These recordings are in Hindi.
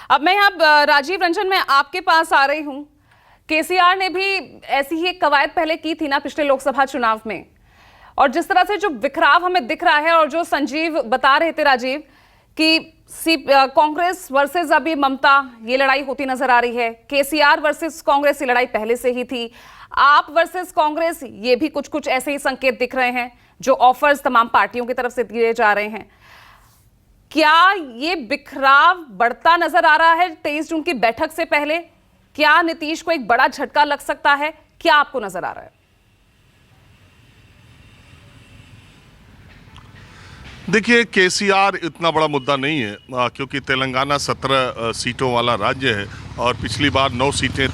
अब मैं यहाँ राजीव रंजन, मैं आपके पास आ रही हूँ। केसीआर ने भी ऐसी ही एक कवायद पहले की थी ना पिछले लोकसभा चुनाव में, और जिस तरह से जो बिखराव हमें दिख रहा है, और जो संजीव बता रहे थे राजीव कि कांग्रेस वर्सेस अभी ममता ये लड़ाई होती नजर आ रही है, केसीआर वर्सेस कांग्रेस ये लड़ाई पहले से ही थी, आप वर्सेस कांग्रेस ये भी कुछ कुछ ऐसे ही संकेत दिख रहे हैं जो ऑफर्स तमाम पार्टियों की तरफ से दिए जा रहे हैं। क्या ये बिखराव बढ़ता नजर आ रहा है 23 जून की बैठक से पहले? क्या नीतीश को एक बड़ा झटका लग सकता है? क्या आपको नजर आ रहा है? देखिए, केसीआर इतना बड़ा मुद्दा नहीं है क्योंकि तेलंगाना 17 सीटों वाला राज्य है और पिछली बार 9 सीटें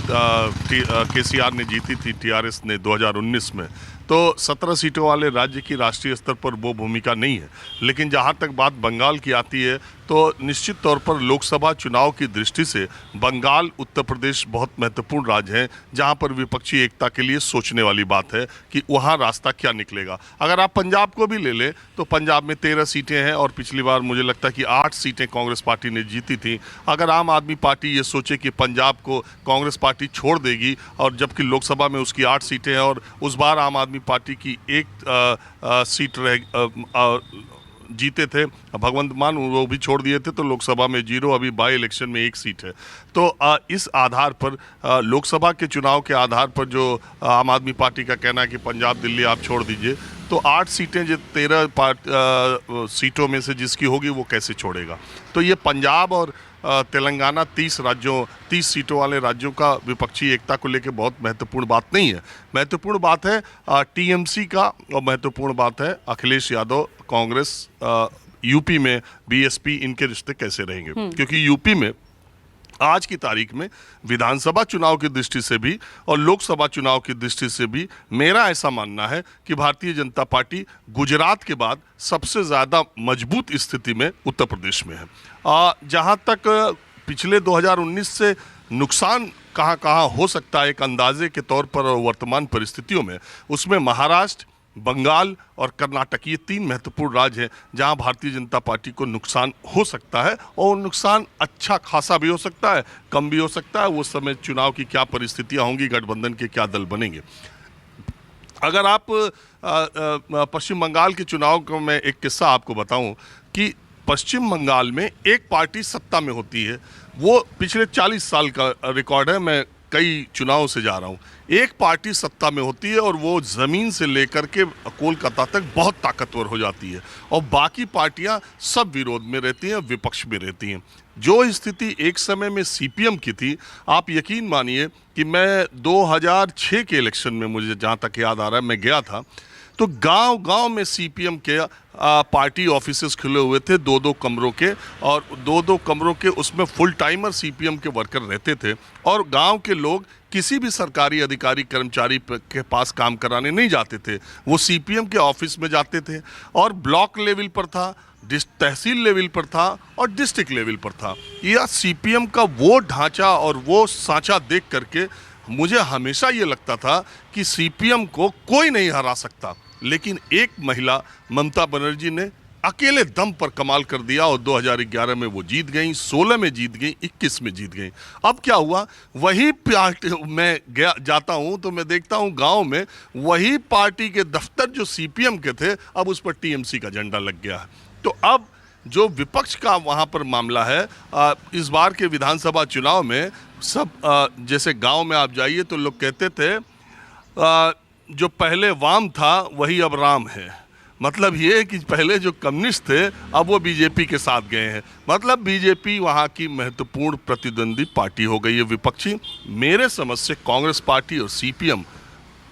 केसीआर ने जीती थी, टीआरएस ने 2019 में। तो 17 सीटों वाले राज्य की राष्ट्रीय स्तर पर वो भूमिका नहीं है। लेकिन जहाँ तक बात बंगाल की आती है तो निश्चित तौर पर लोकसभा चुनाव की दृष्टि से बंगाल, उत्तर प्रदेश बहुत महत्वपूर्ण राज्य हैं जहाँ पर विपक्षी एकता के लिए सोचने वाली बात है कि वहाँ रास्ता क्या निकलेगा। अगर आप पंजाब को भी ले लें तो पंजाब में 13 सीटें हैं और पिछली बार मुझे लगता है कि 8 सीटें कांग्रेस पार्टी ने जीती थी। अगर आम आदमी पार्टी ये सोचे कि पंजाब को कांग्रेस पार्टी छोड़ देगी और जबकि लोकसभा में उसकी 8 सीटें हैं और उस बार आम आदमी पार्टी की एक सीट जीते थे भगवंत मान, वो भी छोड़ दिए थे, तो लोकसभा में 0, अभी बाई इलेक्शन में 1 सीट है। तो इस आधार पर लोकसभा के चुनाव के आधार पर जो आम आदमी पार्टी का कहना है कि पंजाब दिल्ली आप छोड़ दीजिए, तो 8 सीटें जो 13 सीटों में से जिसकी होगी वो कैसे छोड़ेगा। तो ये पंजाब और तेलंगाना 30 सीटों वाले राज्यों का विपक्षी एकता को लेकर बहुत महत्वपूर्ण बात नहीं है। महत्वपूर्ण बात है टीएमसी का, और महत्वपूर्ण बात है अखिलेश यादव, कांग्रेस, यूपी में बीएसपी, इनके रिश्ते कैसे रहेंगे। क्योंकि यूपी में आज की तारीख में विधानसभा चुनाव की दृष्टि से भी और लोकसभा चुनाव की दृष्टि से भी मेरा ऐसा मानना है कि भारतीय जनता पार्टी गुजरात के बाद सबसे ज़्यादा मजबूत स्थिति में उत्तर प्रदेश में है। जहाँ तक पिछले 2019 से नुकसान कहाँ कहाँ हो सकता है एक अंदाजे के तौर पर और वर्तमान परिस्थितियों में, उसमें महाराष्ट्र, बंगाल और कर्नाटक ये 3 महत्वपूर्ण राज्य हैं जहां भारतीय जनता पार्टी को नुकसान हो सकता है, और नुकसान अच्छा खासा भी हो सकता है, कम भी हो सकता है। उस समय चुनाव की क्या परिस्थितियां होंगी, गठबंधन के क्या दल बनेंगे। अगर आप पश्चिम बंगाल के चुनाव को मैं एक किस्सा आपको बताऊं कि पश्चिम बंगाल में एक पार्टी सत्ता में होती है, वो पिछले 40 साल का रिकॉर्ड है, मैं कई चुनावों से जा रहा हूँ। एक पार्टी सत्ता में होती है और वो ज़मीन से लेकर के कोलकाता तक बहुत ताकतवर हो जाती है, और बाकी पार्टियां सब विरोध में रहती हैं, विपक्ष में रहती हैं। जो स्थिति एक समय में सीपीएम की थी, आप यकीन मानिए कि मैं 2006 के इलेक्शन में, मुझे जहाँ तक याद आ रहा है, मैं गया था, तो गांव-गांव में सीपीएम के पार्टी ऑफिसेस खुले हुए थे, 2-2 कमरों के, और 2-2 कमरों के उसमें फुल टाइमर सीपीएम के वर्कर रहते थे, और गांव के लोग किसी भी सरकारी अधिकारी कर्मचारी के पास काम कराने नहीं जाते थे, वो सीपीएम के ऑफिस में जाते थे। और ब्लॉक लेवल पर था, तहसील लेवल पर था और डिस्ट्रिक्ट लेवल पर था। यह सीपीएम का वो ढांचा और वो सांचा देख करके मुझे हमेशा ये लगता था कि सीपीएम को कोई नहीं हरा सकता। लेकिन एक महिला ममता बनर्जी ने अकेले दम पर कमाल कर दिया और 2011 में वो जीत गई, 16 में जीत गई, 21 में जीत गई। अब क्या हुआ, वही पार्टी मैं जाता हूँ तो मैं देखता हूँ गांव में वही पार्टी के दफ्तर जो सीपीएम के थे, अब उस पर टीएमसी का झंडा लग गया है। तो अब जो विपक्ष का वहाँ पर मामला है, इस बार के विधानसभा चुनाव में सब जैसे गांव में आप जाइए तो लोग कहते थे जो पहले वाम था वही अब राम है। मतलब ये कि पहले जो कम्युनिस्ट थे अब वो बीजेपी के साथ गए हैं। मतलब बीजेपी वहाँ की महत्वपूर्ण प्रतिद्वंदी पार्टी हो गई है विपक्षी। मेरे समझ से कांग्रेस पार्टी और सीपीएम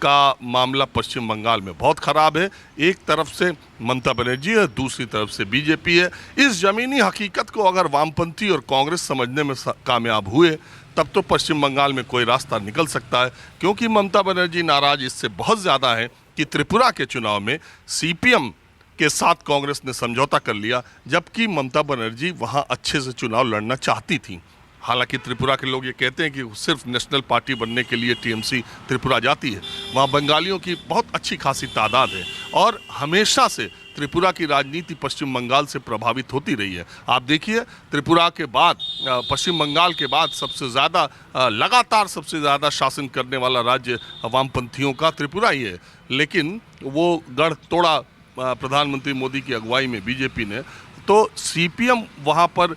का मामला पश्चिम बंगाल में बहुत ख़राब है। एक तरफ से ममता बनर्जी है, दूसरी तरफ से बीजेपी है। इस ज़मीनी हकीकत को अगर वामपंथी और कांग्रेस समझने में कामयाब हुए तब तो पश्चिम बंगाल में कोई रास्ता निकल सकता है, क्योंकि ममता बनर्जी नाराज इससे बहुत ज़्यादा है कि त्रिपुरा के चुनाव में सीपीएम के साथ कांग्रेस ने समझौता कर लिया, जबकि ममता बनर्जी वहाँ अच्छे से चुनाव लड़ना चाहती थी। हालांकि त्रिपुरा के लोग ये कहते हैं कि सिर्फ नेशनल पार्टी बनने के लिए टीएमसी त्रिपुरा जाती है। वहाँ बंगालियों की बहुत अच्छी खासी तादाद है और हमेशा से त्रिपुरा की राजनीति पश्चिम बंगाल से प्रभावित होती रही है। आप देखिए, त्रिपुरा के बाद पश्चिम बंगाल के बाद सबसे ज़्यादा लगातार सबसे ज़्यादा शासन करने वाला राज्य वामपंथियों का त्रिपुरा ही है। लेकिन वो गढ़ तोड़ा प्रधानमंत्री मोदी की अगुवाई में बीजेपी ने, तो सीपीएम वहाँ पर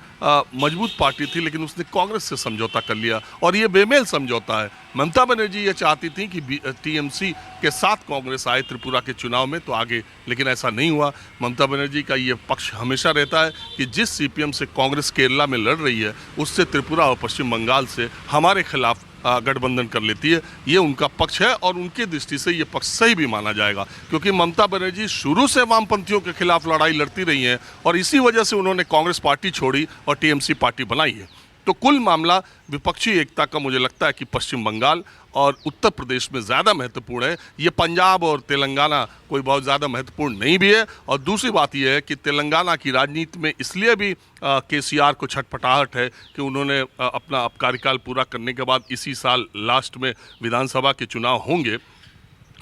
मजबूत पार्टी थी, लेकिन उसने कांग्रेस से समझौता कर लिया और ये बेमेल समझौता है। ममता बनर्जी ये चाहती थी कि टीएमसी के साथ कांग्रेस आए त्रिपुरा के चुनाव में तो आगे, लेकिन ऐसा नहीं हुआ। ममता बनर्जी का ये पक्ष हमेशा रहता है कि जिस सीपीएम से कांग्रेस केरला में लड़ रही है उससे त्रिपुरा और पश्चिम बंगाल से हमारे खिलाफ गठबंधन कर लेती है। ये उनका पक्ष है और उनकी दृष्टि से ये पक्ष सही भी माना जाएगा, क्योंकि ममता बनर्जी शुरू से वामपंथियों के खिलाफ लड़ाई लड़ती रही हैं और इसी वजह से उन्होंने कांग्रेस पार्टी छोड़ी और टीएमसी पार्टी बनाई है। तो कुल मामला विपक्षी एकता का मुझे लगता है कि पश्चिम बंगाल और उत्तर प्रदेश में ज़्यादा महत्वपूर्ण है। ये पंजाब और तेलंगाना कोई बहुत ज़्यादा महत्वपूर्ण नहीं भी है। और दूसरी बात यह है कि तेलंगाना की राजनीति में इसलिए भी केसीआर को छटपटाहट है कि उन्होंने अपना कार्यकाल पूरा करने के बाद इसी साल लास्ट में विधानसभा के चुनाव होंगे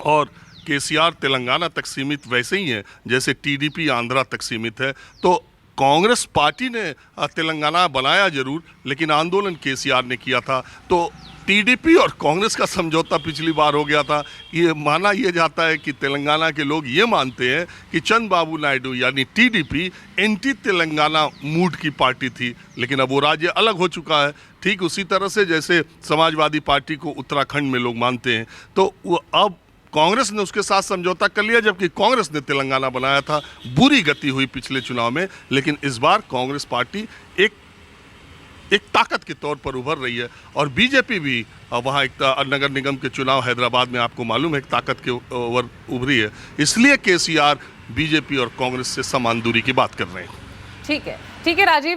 और केसीआर तेलंगाना तक सीमित वैसे ही है जैसे टीडीपी आंध्रा तक सीमित है। तो कांग्रेस पार्टी ने तेलंगाना बनाया जरूर, लेकिन आंदोलन केसीआर ने किया था। तो टीडीपी और कांग्रेस का समझौता पिछली बार हो गया था। ये माना यह जाता है कि तेलंगाना के लोग ये मानते हैं कि चंद्रबाबू नायडू यानी टीडीपी एंटी तेलंगाना मूड की पार्टी थी, लेकिन अब वो राज्य अलग हो चुका है। ठीक उसी तरह से जैसे समाजवादी पार्टी को उत्तराखंड में लोग मानते हैं, तो वो अब कांग्रेस ने उसके साथ समझौता कर लिया, जबकि कांग्रेस ने तेलंगाना बनाया था। बुरी गति हुई पिछले चुनाव में, लेकिन इस बार कांग्रेस पार्टी एक ताकत के तौर पर उभर रही है और बीजेपी भी वहाँ एक नगर निगम के चुनाव हैदराबाद में आपको मालूम है एक ताकत के ओर उभरी है। इसलिए केसीआर बीजेपी और कांग्रेस से समान दूरी की बात कर रहे हैं। ठीक है राजीव।